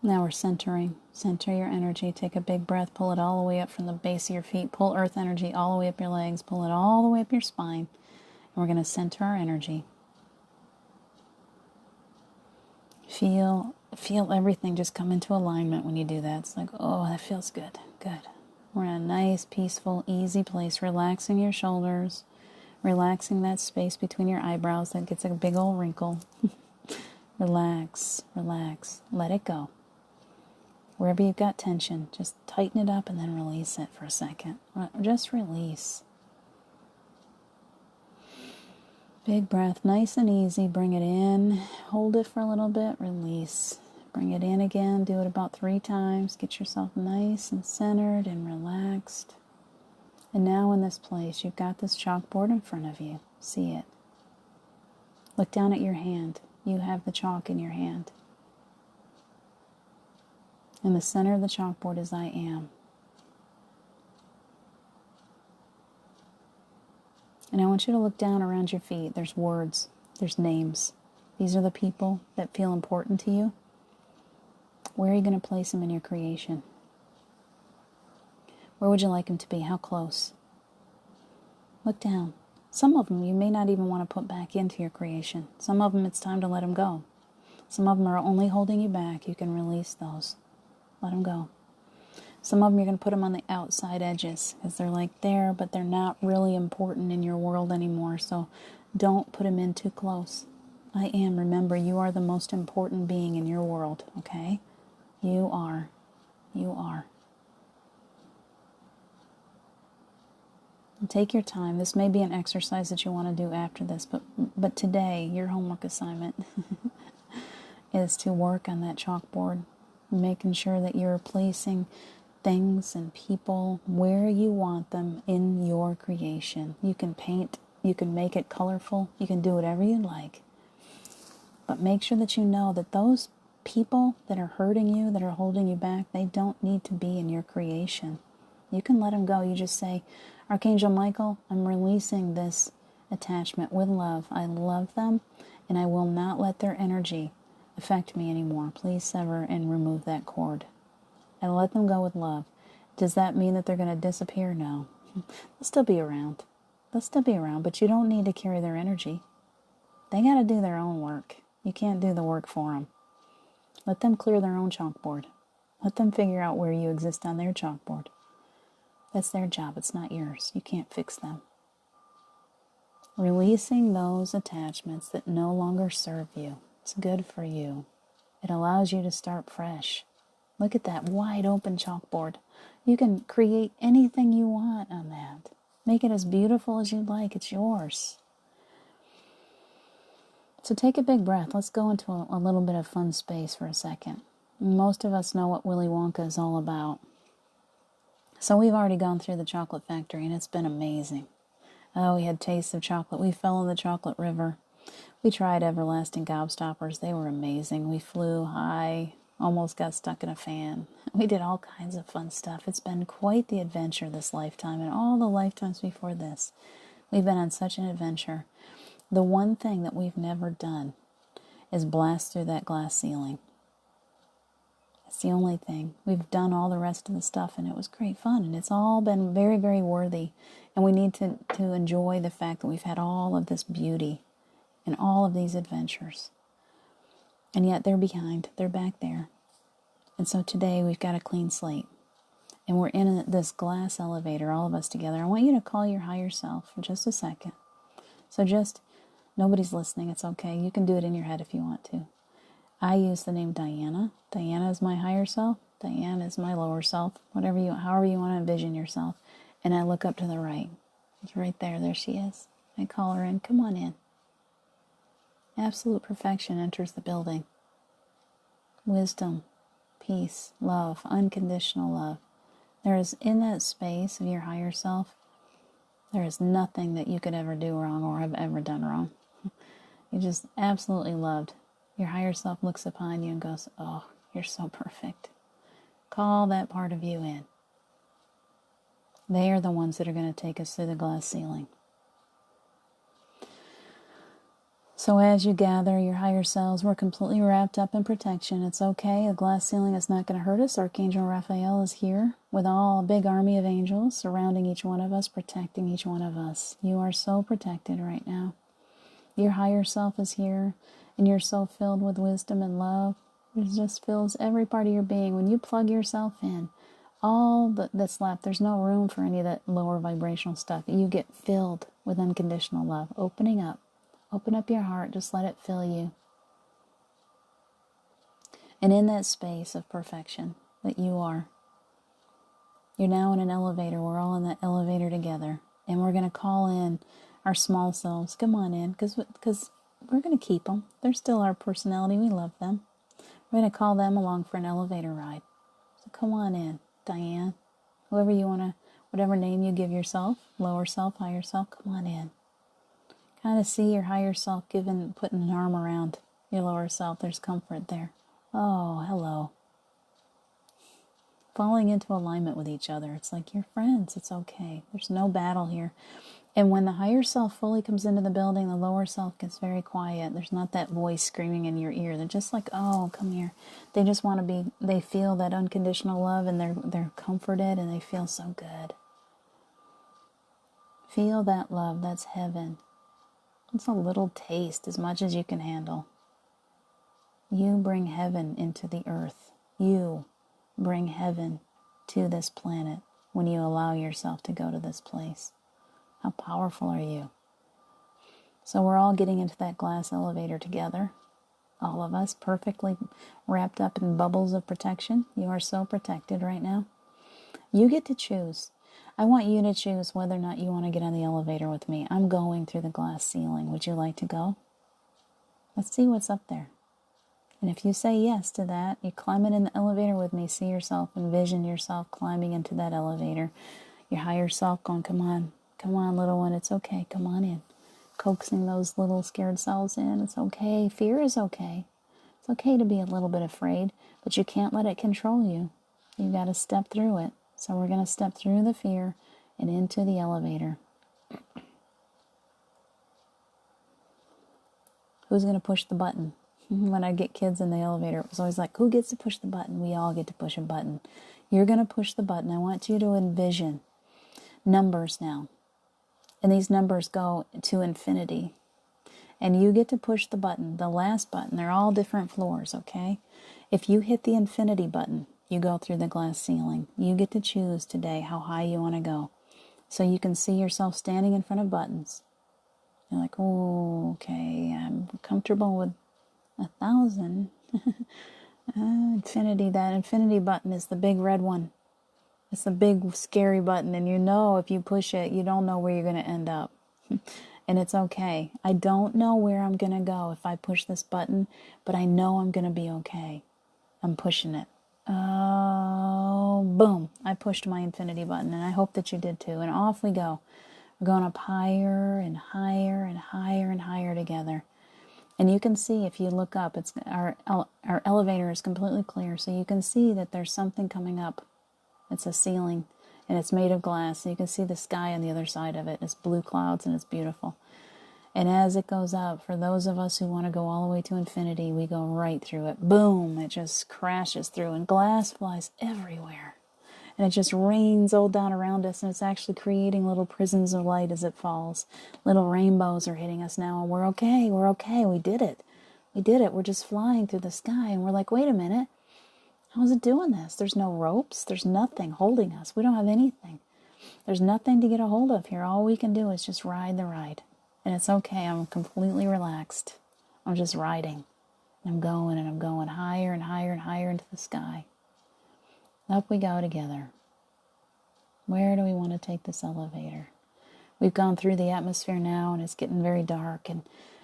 Now we're centering. Center your energy. Take a big breath. Pull it all the way up from the base of your feet. Pull earth energy all the way up your legs. Pull it all the way up your spine. And we're going to center our energy. Feel everything just come into alignment when you do that. It's like, oh, that feels good. Good. We're in a nice, peaceful, easy place. Relaxing your shoulders. Relaxing that space between your eyebrows that gets a big old wrinkle. Relax, relax, let it go. Wherever you've got tension, just tighten it up and then release it for a second. Just release. Big breath, nice and easy. Bring it in, hold it for a little bit, release. Bring it in again, do it about 3 times. Get yourself nice and centered and relaxed. And now in this place, you've got this chalkboard in front of you. See it. Look down at your hand. You have the chalk in your hand. In the center of the chalkboard is I am. And I want you to look down around your feet. There's words. There's names. These are the people that feel important to you. Where are you going to place them in your creation? Where would you like them to be? How close? Look down. Some of them you may not even want to put back into your creation. Some of them it's time to let them go. Some of them are only holding you back. You can release those. Let them go. Some of them you're going to put them on the outside edges because they're like there, but they're not really important in your world anymore. So don't put them in too close. I am. Remember, you are the most important being in your world, okay? You are. You are. And take your time. This may be an exercise that you want to do after this, but today, your homework assignment is to work on that chalkboard, making sure that you're placing things and people where you want them in your creation. You can paint, you can make it colorful, you can do whatever you like. But make sure that you know that those people that are hurting you, that are holding you back, they don't need to be in your creation. You can let them go. You just say, Archangel Michael, I'm releasing this attachment with love. I love them, and I will not let their energy affect me anymore. Please sever and remove that cord. And let them go with love. Does that mean that they're going to disappear? No. They'll still be around. They'll still be around, but you don't need to carry their energy. They got to do their own work. You can't do the work for them. Let them clear their own chalkboard. Let them figure out where you exist on their chalkboard. That's their job. It's not yours. You can't fix them. Releasing those attachments that no longer serve you. It's good for you. It allows you to start fresh. Look at that wide open chalkboard. You can create anything you want on that. Make it as beautiful as you'd like. It's yours. So take a big breath. Let's go into a little bit of fun space for a second. Most of us know what Willy Wonka is all about. So we've already gone through the chocolate factory and it's been amazing. Oh, we had tastes of chocolate. We fell in the chocolate river. We tried everlasting gobstoppers. They were amazing. We flew high, almost got stuck in a fan. We did all kinds of fun stuff. It's been quite the adventure this lifetime and all the lifetimes before this. We've been on such an adventure. The one thing that we've never done is blast through that glass ceiling. It's the only thing. We've done all the rest of the stuff and it was great fun and it's all been very, very worthy. And we need to enjoy the fact that we've had all of this beauty and all of these adventures. And yet they're behind. They're back there. And so today we've got a clean slate. And we're in this glass elevator, all of us together. I want you to call your higher self for just a second. So nobody's listening. It's okay. You can do it in your head if you want to. I use the name Diana. Diana is my higher self. Diana is my lower self. However you want to envision yourself. And I look up to the right. It's right there. There she is. I call her in. Come on in. Absolute perfection enters the building. Wisdom, peace, love, unconditional love. There is, in that space of your higher self, there is nothing that you could ever do wrong or have ever done wrong. You just absolutely loved. Your higher self looks upon you and goes, oh, you're so perfect. Call that part of you in. They are the ones that are going to take us through the glass ceiling. So as you gather your higher selves, we're completely wrapped up in protection. It's okay. The glass ceiling is not going to hurt us. Archangel Raphael is here with a big army of angels surrounding each one of us, protecting each one of us. You are so protected right now. Your higher self is here, and you're so filled with wisdom and love. It just fills every part of your being. When you plug yourself in, all that's left, there's no room for any of that lower vibrational stuff. You get filled with unconditional love, opening up. Open up your heart. Just let it fill you. And in that space of perfection that you are, you're now in an elevator. We're all in that elevator together. And we're going to call in our small selves. Come on in, because we're going to keep them. They're still our personality. We love them. We're going to call them along for an elevator ride. So come on in, Diane. Whoever you want to, whatever name you give yourself, lower self, higher self, come on in. Kind of see your higher self putting an arm around your lower self. There's comfort there. Oh, hello. falling into alignment with each other. It's like you're friends. It's okay. There's no battle here. And when the higher self fully comes into the building, the lower self gets very quiet. There's not that voice screaming in your ear. They're just like, oh, come here. They just want to be, they feel that unconditional love, and they're comforted, and they feel so good. Feel that love. That's heaven. It's a little taste, as much as you can handle. You bring heaven into the earth. You bring heaven to this planet when you allow yourself to go to this place. How powerful are you? So we're all getting into that glass elevator together. All of us perfectly wrapped up in bubbles of protection. You are so protected right now. You get to choose. I want you to choose whether or not you want to get on the elevator with me. I'm going through the glass ceiling. Would you like to go? Let's see what's up there. And if you say yes to that, you climb it in the elevator with me. See yourself, envision yourself climbing into that elevator. Your higher self going, come on, little one, it's okay, come on in. Coaxing those little scared selves in. It's okay. Fear is okay. It's okay to be a little bit afraid, but you can't let it control you. You got to step through it. So we're going to step through the fear and into the elevator. Who's going to push the button? When I get kids in the elevator, it was always like, who gets to push the button? We all get to push a button. You're going to push the button. I want you to envision numbers now. And these numbers go to infinity. And you get to push the button, the last button. They're all different floors, okay? If you hit the infinity button, you go through the glass ceiling. You get to choose today how high you want to go. So you can see yourself standing in front of buttons. You're like, oh, okay, I'm comfortable with 1,000. Infinity, that infinity button is the big red one. It's a big scary button, and you know if you push it, you don't know where you're going to end up. And it's okay. I don't know where I'm going to go if I push this button, but I know I'm going to be okay. I'm pushing it. Oh, boom. I pushed my infinity button, and I hope that you did too. And off we go. We're going up higher and higher and higher and higher together. And you can see, if you look up, it's our elevator is completely clear, so you can see that there's something coming up. It's a ceiling, and it's made of glass. And you can see the sky on the other side of it. It's blue clouds, and it's beautiful. And as it goes up, for those of us who want to go all the way to infinity, we go right through it. Boom! It just crashes through, and glass flies everywhere. And it just rains all down around us, and it's actually creating little prisons of light as it falls. Little rainbows are hitting us now, and we're okay, we did it. We did it, we're just flying through the sky, and we're like, wait a minute, how's it doing this? There's no ropes, there's nothing holding us, we don't have anything. There's nothing to get a hold of here, all we can do is just ride the ride. And it's okay, I'm completely relaxed. I'm just riding, and I'm going higher and higher and higher into the sky. Up we go together. Where do we want to take this elevator? We've gone through the atmosphere now, and it's getting very dark. And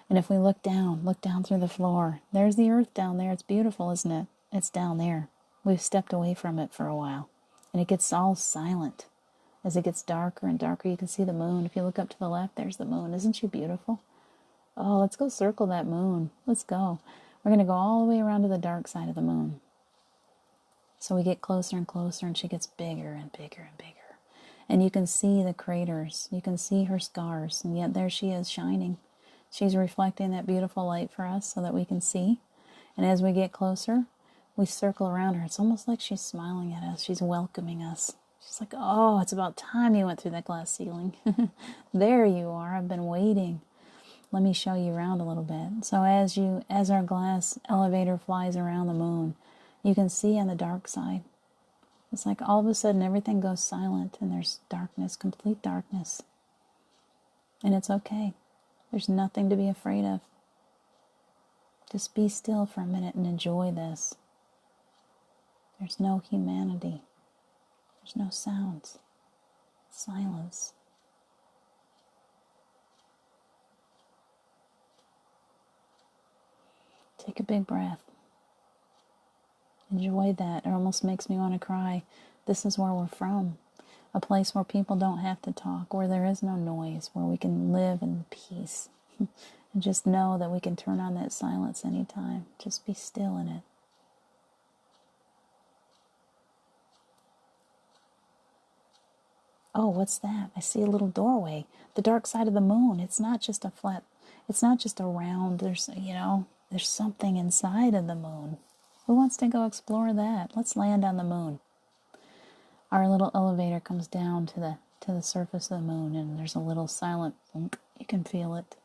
if we look down through the floor, there's the earth down there. It's beautiful, isn't it? It's down there. We've stepped away from it for a while. And it gets all silent. As it gets darker and darker, you can see the moon. If you look up to the left, there's the moon. Isn't she beautiful? Oh, let's go circle that moon. Let's go. We're going to go all the way around to the dark side of the moon. So we get closer and closer, and she gets bigger and bigger and bigger. And you can see the craters. You can see her scars. And yet there she is, shining. She's reflecting that beautiful light for us so that we can see. And as we get closer, we circle around her. It's almost like she's smiling at us. She's welcoming us. She's like, oh, it's about time you went through that glass ceiling. There you are. I've been waiting. Let me show you around a little bit. So as our glass elevator flies around the moon, you can see on the dark side. It's like all of a sudden everything goes silent, and there's darkness, complete darkness. And it's okay. There's nothing to be afraid of. Just be still for a minute and enjoy this. There's no humanity. There's no sounds. Silence. Take a big breath. Enjoy that. It almost makes me want to cry. This is where we're from. A place where people don't have to talk, where there is no noise, where we can live in peace. And just know that we can turn on that silence anytime. Just be still in it. oh, what's that? I see a little doorway. The dark side of the moon. It's not just a flat, it's not just a round. There's, there's something inside of the moon. Who wants to go explore that? Let's land on the moon. Our little elevator comes down to the surface of the moon, and there's a little silent boom. You can feel it.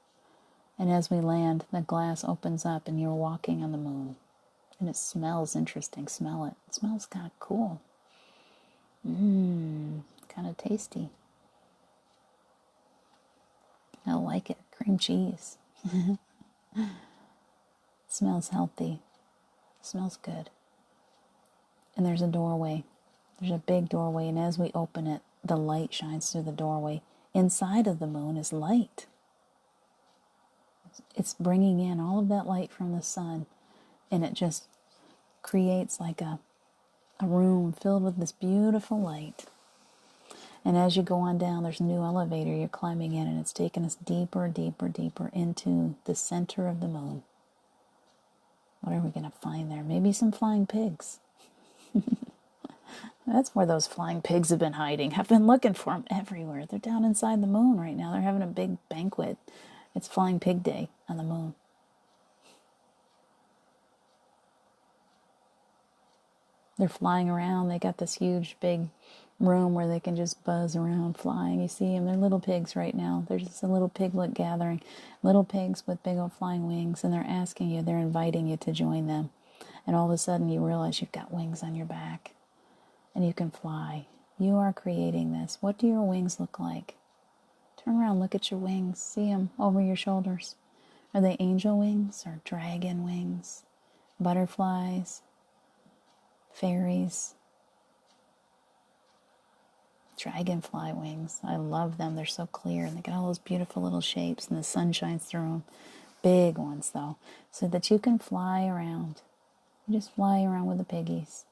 And as we land, the glass opens up and you're walking on the moon. And it smells interesting. Smell it. It smells kind of cool. Kind of tasty. I like it. Cream cheese. Smells healthy. Smells good. And there's a doorway. There's a big doorway, and as we open it, the light shines through the doorway. Inside of the moon is light. It's bringing in all of that light from the sun, and it just creates like a room filled with this beautiful light. And as you go on down, there's a new elevator you're climbing in, and it's taking us deeper, deeper, deeper into the center of the moon. What are we going to find there? Maybe some flying pigs. That's where those flying pigs have been hiding. I've been looking for them everywhere. They're down inside the moon right now. They're having a big banquet. It's Flying Pig Day on the moon. They're flying around. They got this huge, big room where they can just buzz around flying. You see them. They're little pigs right now. There's just a little piglet gathering. Little pigs with big old flying wings. And they're asking you, they're inviting you to join them. And all of a sudden you realize you've got wings on your back. And you can fly. You are creating this. What do your wings look like? Turn around, look at your wings. See them over your shoulders. Are they angel wings or dragon wings? Butterflies? Fairies? Dragonfly wings. I love them. They're so clear. And they got all those beautiful little shapes. And the sun shines through them. Big ones, though. So that you can fly around. You just fly around with the piggies.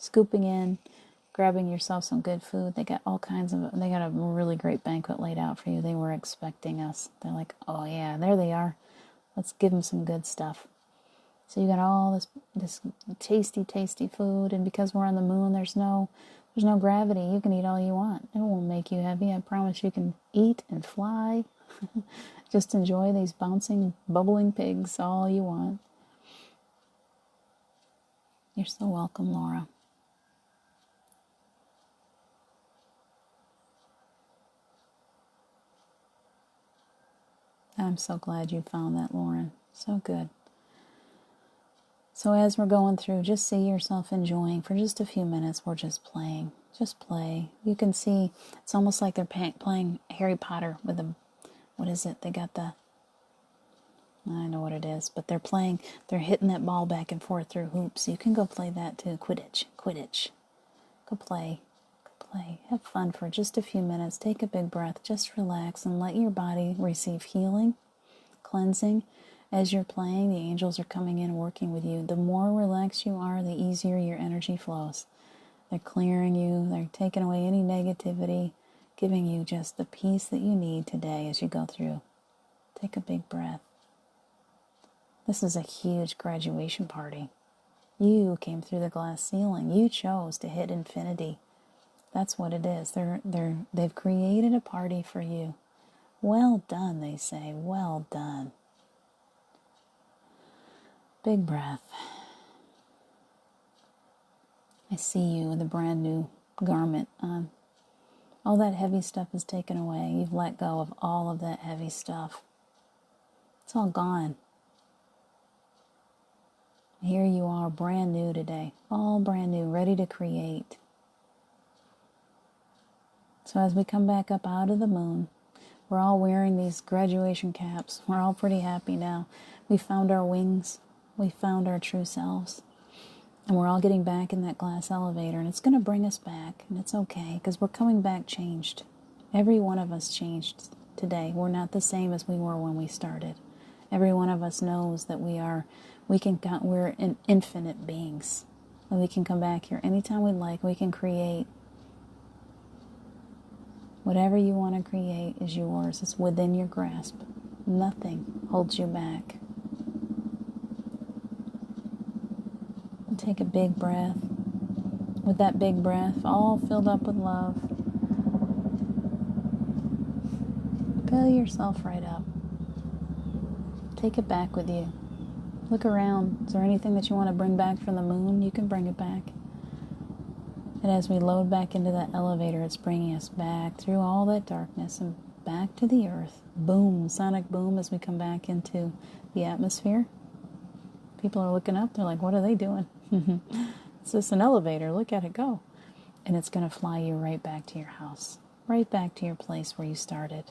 Scooping in, grabbing yourself some good food. They got they got a really great banquet laid out for you. They were expecting us. They're like, oh yeah, there they are. Let's give them some good stuff. So you got all this tasty, tasty food. And because we're on the moon, there's no gravity. You can eat all you want. It won't make you heavy. I promise you can eat and fly. Just enjoy these bouncing, bubbling pigs all you want. You're so welcome, Laura. I'm so glad you found that, Lauren. So good. So as we're going through, just see yourself enjoying for just a few minutes. We're just playing. Just play. You can see it's almost like they're playing Harry Potter with a, what is it? They got the, I know what it is, but they're hitting that ball back and forth through hoops. You can go play that too. Quidditch. Go play. Have fun for just a few minutes. Take a big breath. Just relax and let your body receive healing, cleansing. As you're playing, the angels are coming in and working with you. The more relaxed you are, the easier your energy flows. They're clearing you. They're taking away any negativity, giving you just the peace that you need today as you go through. Take a big breath. This is a huge graduation party. You came through the glass ceiling. You chose to hit infinity. That's what it is. They've created a party for you. Well done, they say. Well done. Big breath. I see you with a brand new garment on. All that heavy stuff is taken away. You've let go of all of that heavy stuff. It's all gone. Here you are, brand new today. All brand new, ready to create. So as we come back up out of the moon, we're all wearing these graduation caps. We're all pretty happy now. We found our wings. We found our true selves. And we're all getting back in that glass elevator. And it's going to bring us back. And it's okay, because we're coming back changed. Every one of us changed today. We're not the same as we were when we started. Every one of us knows that we're infinite beings. And we can come back here anytime we'd like. We can create. Whatever you want to create is yours. It's within your grasp. Nothing holds you back. And take a big breath. With that big breath, all filled up with love, Fill yourself right up. Take it back with you. Look around. Is there anything that you want to bring back from the moon? You can bring it back. And as we load back into that elevator, it's bringing us back through all that darkness and back to the earth. Boom, sonic boom as we come back into the atmosphere. People are looking up. They're like, what are they doing? It's just an elevator. Look at it go. And it's going to fly you right back to your house, right back to your place where you started.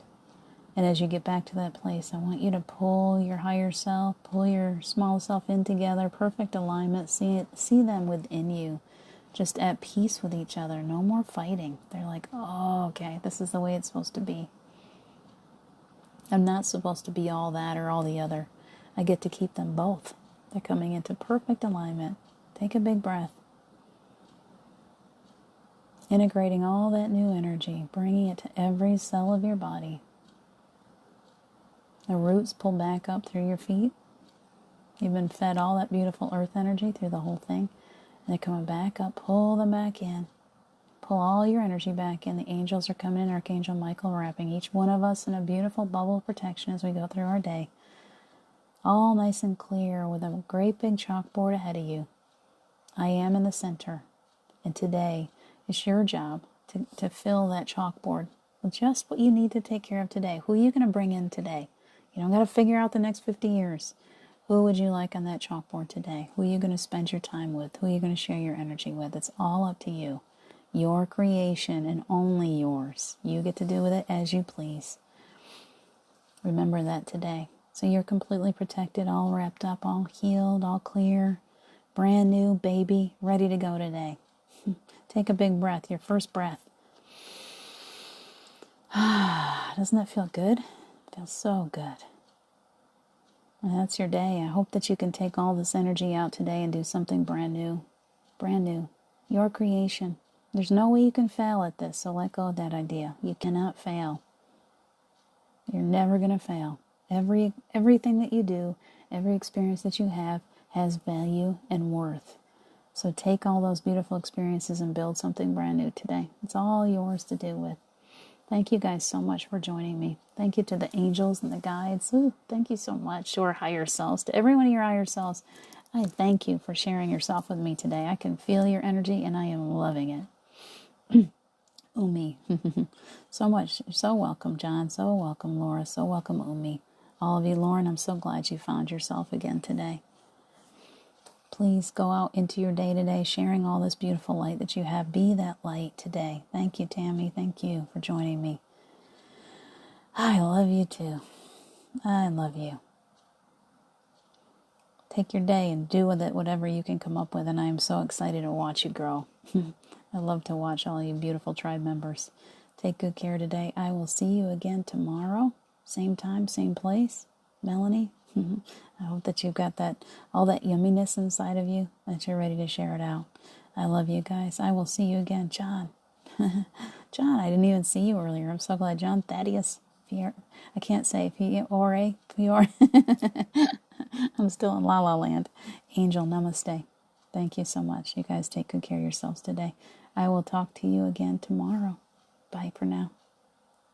And as you get back to that place, I want you to pull your higher self, pull your small self in together, perfect alignment. See them within you, just at peace with each other. No more fighting. They're like, oh, okay, this is the way it's supposed to be. I'm not supposed to be all that or all the other. I get to keep them both. They're coming into perfect alignment. Take a big breath. Integrating all that new energy, bringing it to every cell of your body. The roots pull back up through your feet. You've been fed all that beautiful earth energy through the whole thing. And they're coming back up. Pull them back in. Pull all your energy back in. The angels are coming in. Archangel Michael wrapping each one of us in a beautiful bubble of protection as we go through our day. All nice and clear with a great big chalkboard ahead of you. I am in the center. And today, it's your job to fill that chalkboard with just what you need to take care of today. Who are you going to bring in today? You don't got to figure out the next 50 years. Who would you like on that chalkboard today? Who are you going to spend your time with? Who are you going to share your energy with? It's all up to you. Your creation and only yours. You get to do with it as you please. Remember that today. So you're completely protected, all wrapped up, all healed, all clear, brand new baby, ready to go today. Take a big breath, your first breath. Doesn't that feel good? It feels so good. And that's your day. I hope that you can take all this energy out today and do something brand new. Brand new. Your creation. There's no way you can fail at this, so let go of that idea. You cannot fail. You're never going to fail. Everything that you do, every experience that you have has value and worth. So take all those beautiful experiences and build something brand new today. It's all yours to do with. Thank you guys so much for joining me. Thank you to the angels and the guides. Ooh, thank you so much to our higher selves, to every one of your higher selves. I thank you for sharing yourself with me today. I can feel your energy and I am loving it. Umi. So much. You're so welcome, John. So welcome, Laura. So welcome, Umi. All of you, Lauren, I'm so glad you found yourself again today. Please go out into your day today, sharing all this beautiful light that you have. Be that light today. Thank you, Tammy. Thank you for joining me. I love you too. I love you. Take your day and do with it whatever you can come up with, and I am so excited to watch you grow. I love to watch all you beautiful tribe members. Take good care today. I will see you again tomorrow. Same time, same place. Melanie, I hope that you've got all that yumminess inside of you, that you're ready to share it out. I love you guys. I will see you again. John. John, I didn't even see you earlier. I'm so glad. John Thaddeus. I can't say Fiore. I'm still in La La Land. Angel, namaste. Thank you so much. You guys take good care of yourselves today. I will talk to you again tomorrow. Bye for now.